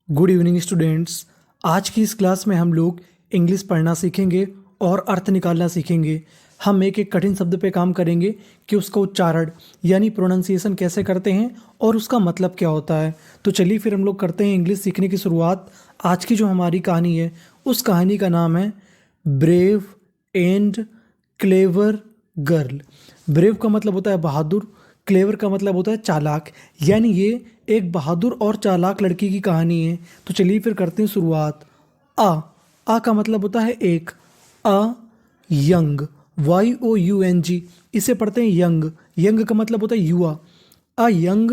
Good evening students. आज की इस क्लास में हम लोग इंग्लिश पढ़ना सीखेंगे और अर्थ निकालना सीखेंगे। हम एक एक कठिन शब्द पे काम करेंगे कि उसका उच्चारण यानी प्रोनाउंसिएशन कैसे करते हैं और उसका मतलब क्या होता है। तो चलिए फिर हम लोग करते हैं इंग्लिश सीखने की शुरुआत। आज की जो हमारी कहानी है उस कहानी का नाम है brave and clever girl. Brave का मतलब होता है बहादुर, क्लेवर का मतलब होता है चालाक, यानी ये एक बहादुर और चालाक लड़की की कहानी है। तो चलिए फिर करते हैं शुरुआत। आ का मतलब होता है एक। अ यंग, YOUNG, इसे पढ़ते हैं यंग। यंग का मतलब होता है युवा। अ यंग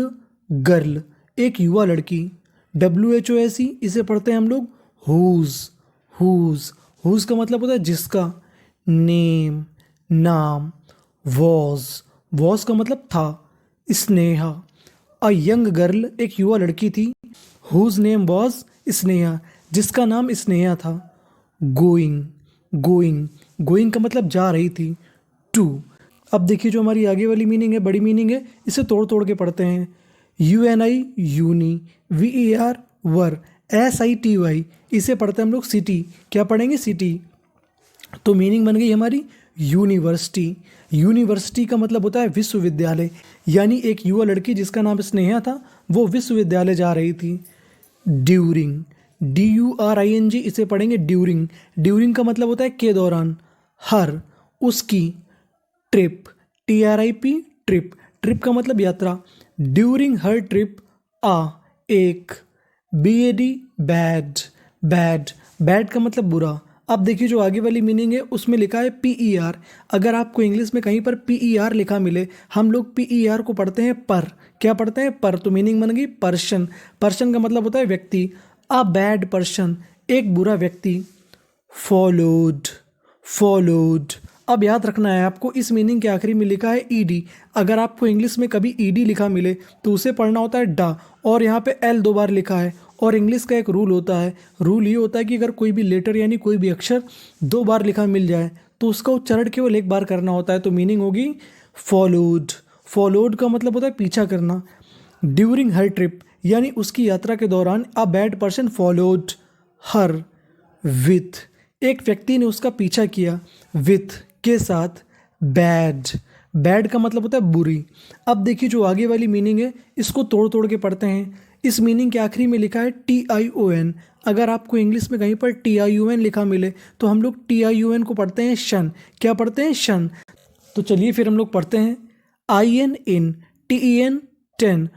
गर्ल, एक युवा लड़की। WHOSE, इसे पढ़ते हैं हम लोग हुज। हुज हुज का मतलब होता है जिसका। नेम, नाम। वॉज का मतलब था। स्नेहा, अ यंग गर्ल, एक युवा लड़की थी। हुज नेम वॉज स्नेहा, जिसका नाम स्नेहा था। गोइंग, गोइंग का मतलब जा रही थी। टू, अब देखिए जो हमारी आगे वाली मीनिंग है, बड़ी मीनिंग है, इसे तोड़ तोड़ के पढ़ते हैं। UNI यूनी, VER वर, SITY, इसे पढ़ते हैं हम लोग सिटी। क्या पढ़ेंगे? सिटी। तो मीनिंग बन गई हमारी यूनिवर्सिटी। यूनिवर्सिटी का मतलब होता है विश्वविद्यालय, यानी एक युवा लड़की जिसका नाम स्नेहा था वो विश्वविद्यालय जा रही थी। ड्यूरिंग, DURING, इसे पढ़ेंगे ड्यूरिंग। ड्यूरिंग का मतलब होता है के दौरान। हर, उसकी। Trip, TRIP, trip. ट्रिप का मतलब यात्रा। ड्यूरिंग हर ट्रिप, एक। BAD, बैड, बैड का मतलब बुरा। अब देखिए जो आगे वाली मीनिंग है उसमें लिखा है PER। अगर आपको इंग्लिश में कहीं पर PER लिखा मिले, हम लोग PER को पढ़ते हैं पर। क्या पढ़ते हैं? पर। तो मीनिंग बन गई पर्सन। पर्सन का मतलब होता है व्यक्ति। अ बैड पर्सन, एक बुरा व्यक्ति। फॉलोड, अब याद रखना है आपको, इस मीनिंग के आखिरी में लिखा है ED। अगर आपको इंग्लिश में कभी ED लिखा मिले तो उसे पढ़ना होता है डा, और यहाँ पे L 2 बार लिखा है। और इंग्लिश का एक रूल होता है, रूल ये होता है कि अगर कोई भी लेटर यानी कोई भी अक्षर 2 बार लिखा मिल जाए तो उसका उच्चारण केवल एक बार करना होता है। तो मीनिंग होगी फॉलोड। फॉलोड का मतलब होता है पीछा करना। ड्यूरिंग हर ट्रिप, यानी उसकी यात्रा के दौरान a bad person followed her with, एक व्यक्ति ने उसका पीछा किया। विथ के साथ। बैड, बैड का मतलब होता है बुरी। अब देखिए जो आगे वाली मीनिंग है इसको तोड़ तोड़ के पढ़ते हैं। इस मीनिंग के आखिरी में लिखा है TION। अगर आपको इंग्लिश में कहीं पर TION लिखा मिले तो हम लोग TION को पढ़ते हैं शन। क्या पढ़ते हैं? शन। तो चलिए फिर हम लोग पढ़ते हैं। IN इन, TEN टेन,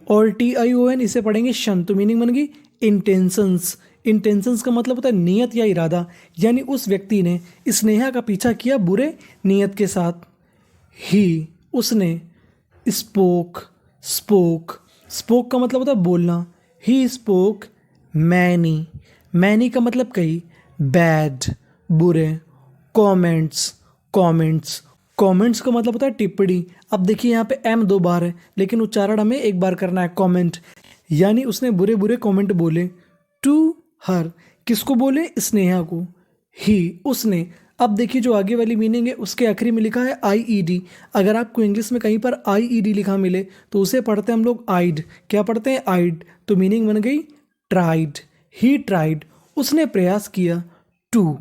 और TION, इसे पढ़ेंगे शन। तो मीनिंग बन गई इंटेंशंस। इंटेंशंस का मतलब होता है नियत या इरादा, यानी उस व्यक्ति ने स्नेहा का पीछा किया बुरे नियत के साथ। ही, उसने। स्पोक, स्पोक का मतलब होता है बोलना। ही स्पोक मैनी, मैनी का मतलब कही। बैड, बुरे। कमेंट्स का मतलब होता है टिप्पणी। अब देखिए यहाँ पे M 2 बार है लेकिन उच्चारण हमें एक बार करना है। कमेंट, यानी उसने बुरे बुरे कमेंट बोले। टू हर, किसको बोले? स्नेहा को। ही, उसने। अब देखिए जो आगे वाली मीनिंग है उसके आखिरी में लिखा है IED। अगर आपको इंग्लिश में कहीं पर IED लिखा मिले तो उसे पढ़ते हैं हम लोग आइड। क्या पढ़ते हैं? आइड। तो मीनिंग बन गई ट्राइड। ही ट्राइड, उसने प्रयास किया। टू,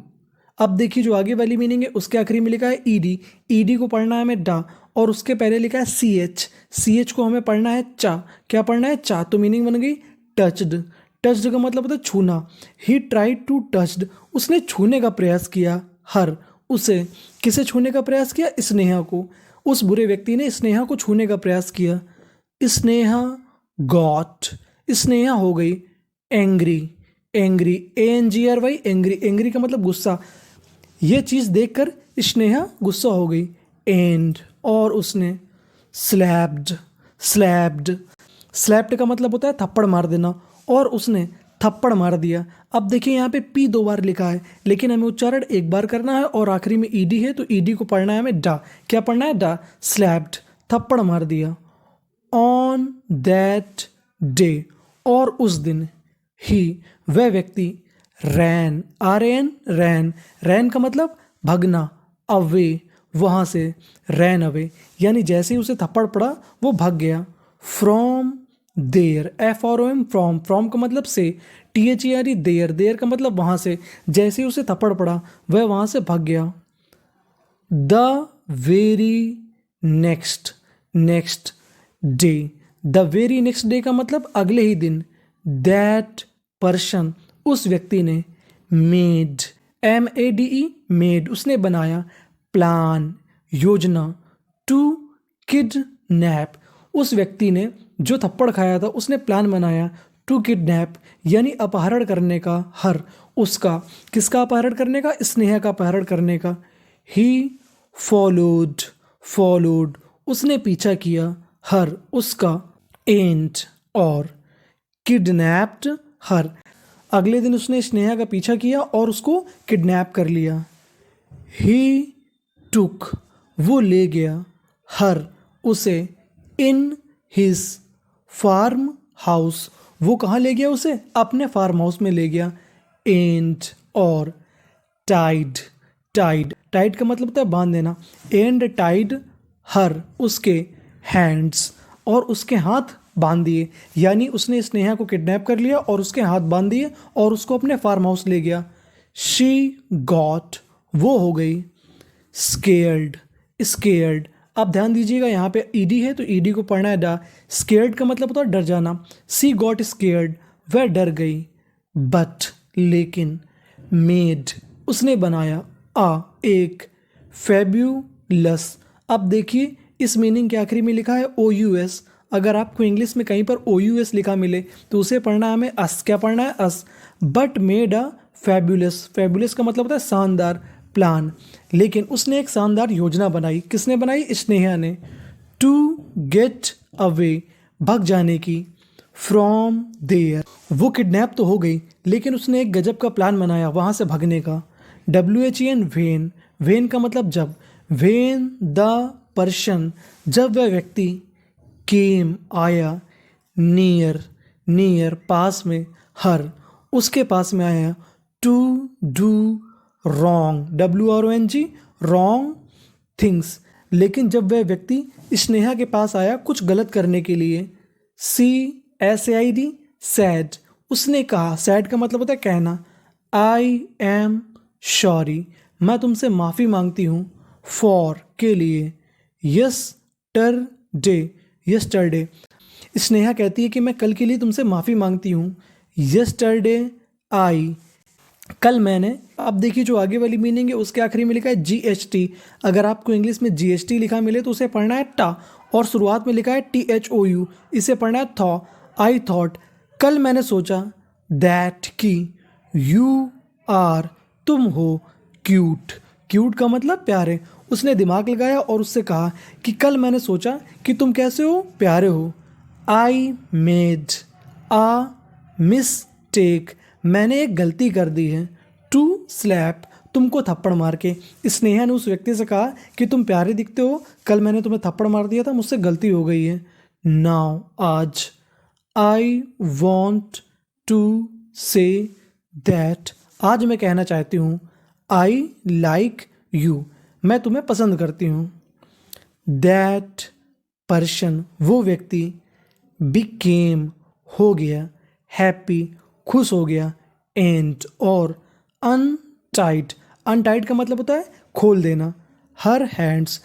अब देखिए जो आगे वाली मीनिंग है उसके आखिरी में लिखा है ED। ED को पढ़ना है हमें डा, और उसके पहले लिखा है CH को हमें पढ़ना है चा। क्या पढ़ना है? चा। तो मीनिंग बन गई टच्ड। टच्ड का मतलब होता है छूना। ही ट्राइड टू टच्ड, उसने छूने का प्रयास किया। हर, उसे। किसे छूने का प्रयास किया? स्नेहा को। उस बुरे व्यक्ति ने स्नेहा को छूने का प्रयास किया। स्नेहा गॉट, स्नेहा हो गई एंग्री। ANGRY, एंग्री का मतलब गुस्सा। ये चीज़ देखकर स्नेहा गुस्सा हो गई। एंड, और उसने। स्लैप्ड का मतलब होता है थप्पड़ मार देना, और उसने थप्पड़ मार दिया। अब देखिए यहाँ पे P 2 बार लिखा है लेकिन हमें उच्चारण एक बार करना है, और आखिरी में ED है तो ED को पढ़ना है हमें डा। क्या पढ़ना है? डा। स्लैप्ड, थप्पड़ मार दिया। ऑन दैट डे, और उस दिन। ही, वह व्यक्ति। रैन, रैन का मतलब भगना। अवे, वहाँ से। रैन अवे, यानी जैसे ही उसे थप्पड़ पड़ा वो भाग गया। फ्रॉम देयर, FROM, फ्रॉम का मतलब से, THERE, देयर का मतलब वहां से। जैसे ही उसे थप्पड़ पड़ा वह वहां से भाग गया। The very next, next day, the very next day का मतलब अगले ही दिन। दैट पर्सन, उस व्यक्ति ने। मेड, MADE, मेड, उसने बनाया। प्लान, योजना। टू किडनैप, उस व्यक्ति ने जो थप्पड़ खाया था उसने प्लान बनाया। टू किडनैप यानी अपहरण करने का। हर, उसका, किसका अपहरण करने का? स्नेहा का अपहरण करने का। ही फॉलोड, फॉलोड, उसने पीछा किया। हर, उसका। एंड, और। किडनैप्ड हर, अगले दिन उसने स्नेहा का पीछा किया और उसको किडनैप कर लिया। ही टुक, वो ले गया। हर, उसे। इन हिज फार्म हाउस, वो कहाँ ले गया उसे? अपने फार्म हाउस में ले गया। एंड, और। टाइड, टाइड का मतलब होता है बांध देना। एंड टाइड हर, उसके। हैंड्स, और उसके हाथ बांध दिए। यानी उसने स्नेहा को किडनैप कर लिया और उसके हाथ बांध दिए और उसको अपने फार्म हाउस ले गया। शी गॉट, वो हो गई। स्केर्ड, स्केर्ड, आप ध्यान दीजिएगा यहाँ पे ईडी है तो ईडी को पढ़ना है डा। स्केर्ड का मतलब होता है डर जाना। सी गॉट स्केर्ड, वह डर गई। बट, लेकिन। मेड, उसने बनाया। एक। फेब्यूलस, अब देखिए इस मीनिंग के आखिरी में लिखा है OUS। अगर आपको इंग्लिश में कहीं पर OUS लिखा मिले तो उसे पढ़ना है हमें अस। क्या पढ़ना है? Us. But made a fabulous, fabulous का मतलब होता है शानदार, प्लान। लेकिन उसने एक शानदार योजना बनाई। किसने बनाई? स्नेहा ने। टू गेट अवे, भाग जाने की। फ्रॉम देयर, वो किडनैप तो हो गई लेकिन उसने एक गजब का प्लान बनाया वहाँ से भागने का। WHEN, वेन, वेन का मतलब जब। वेन द पर्सन, जब वह व्यक्ति। केम, आया। नियर, नियर, पास में। हर, उसके पास में आया। To do wrong, WRONG, wrong things, लेकिन जब वह व्यक्ति स्नेहा के पास आया कुछ गलत करने के लिए। SAID, सैड, उसने कहा। सैड का मतलब होता है कहना। आई एम सॉरी, मैं तुमसे माफ़ी मांगती हूँ। फॉर, के लिए। यस्टरडे, यस्टरडे, स्नेहा कहती है कि मैं कल के लिए तुमसे माफ़ी मांगती हूँ। यस्टरडे आई, कल मैंने। अब देखिए जो आगे वाली मीनिंग है उसके आखिरी में लिखा है GHT। अगर आपको इंग्लिश में GST लिखा मिले तो उसे पढ़ना है टा, और शुरुआत में लिखा है THOU, इसे पढ़ना है थॉ। आई थॉट, कल मैंने सोचा। दैट, की। यू आर, तुम हो। क्यूट, क्यूट का मतलब प्यारे। उसने दिमाग लगाया और उससे कहा कि कल मैंने सोचा कि तुम कैसे हो? प्यारे हो। आई मेड आ मिस्टेक, मैंने एक गलती कर दी है। टू स्लैप, तुमको थप्पड़ मार के। स्नेहा ने उस व्यक्ति से कहा कि तुम प्यारे दिखते हो, कल मैंने तुम्हें थप्पड़ मार दिया था, मुझसे गलती हो गई है। नाउ, आज। I want to say that, आज मैं कहना चाहती हूँ। आई लाइक यू, मैं तुम्हें पसंद करती हूँ। दैट पर्सन, वो व्यक्ति। बिकेम, हो गया। हैप्पी, खुश हो गया। एंड, और। अनटाइट, अनटाइट का मतलब होता है खोल देना। हर हैंड्स,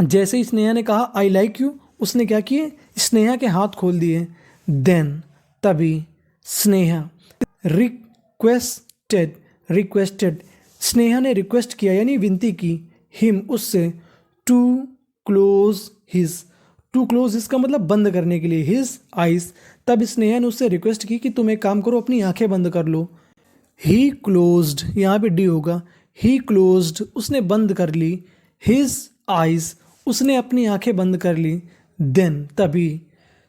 जैसे ही स्नेहा ने कहा आई लाइक यू, उसने क्या किए? स्नेहा के हाथ खोल दिए। देन, तभी। स्नेहा। रिक्वेस्टेड, रिक्वेस्टेड, स्नेहा ने रिक्वेस्ट किया यानी विनती की। हिम, उससे। To close his, to close his का मतलब बंद करने के लिए। हिज आइज, तब स्नेहा ने उससे रिक्वेस्ट की कि तुम एक काम करो, अपनी आंखें बंद कर लो। ही क्लोज्ड, यहाँ पे डी होगा। ही क्लोज्ड, उसने बंद कर ली। हिज आइज, उसने अपनी आंखें बंद कर ली। देन, तभी।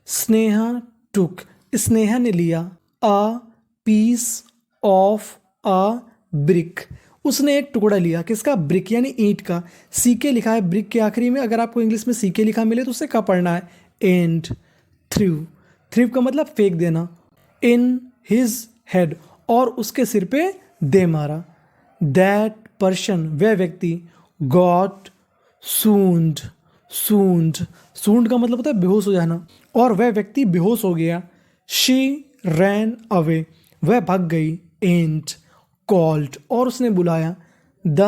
स्नेहा टुक, स्नेहा ने लिया। A piece of a brick, उसने एक टुकड़ा लिया। किसका? ब्रिक यानी ईंट का। सीके लिखा है ब्रिक के आखिरी में। अगर आपको इंग्लिश में सीके लिखा मिले तो उसे क्या पढ़ना है? एंड थ्रू, थ्रू का मतलब फेंक देना। इन हिज हेड, और उसके सिर पे दे मारा। दैट पर्सन, वह व्यक्ति। गॉट सूंड, सूंड। सूंड का मतलब होता है बेहोश हो जाना, और वह व्यक्ति बेहोश हो गया। शी रैन अवे, वह भाग गई। एंड कॉल्ड, और उसने बुलाया। द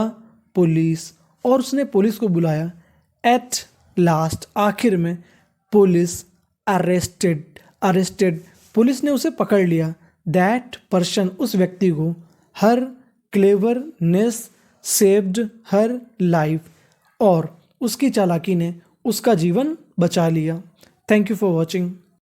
पुलिस, और उसने पुलिस को बुलाया। एट लास्ट, आखिर में। पुलिस अरेस्टेड, अरेस्टेड, पुलिस ने उसे पकड़ लिया। दैट पर्सन, उस व्यक्ति को। हर क्लेवरनेस सेव्ड हर लाइफ, और उसकी चालाकी ने उसका जीवन बचा लिया। Thank you for watching.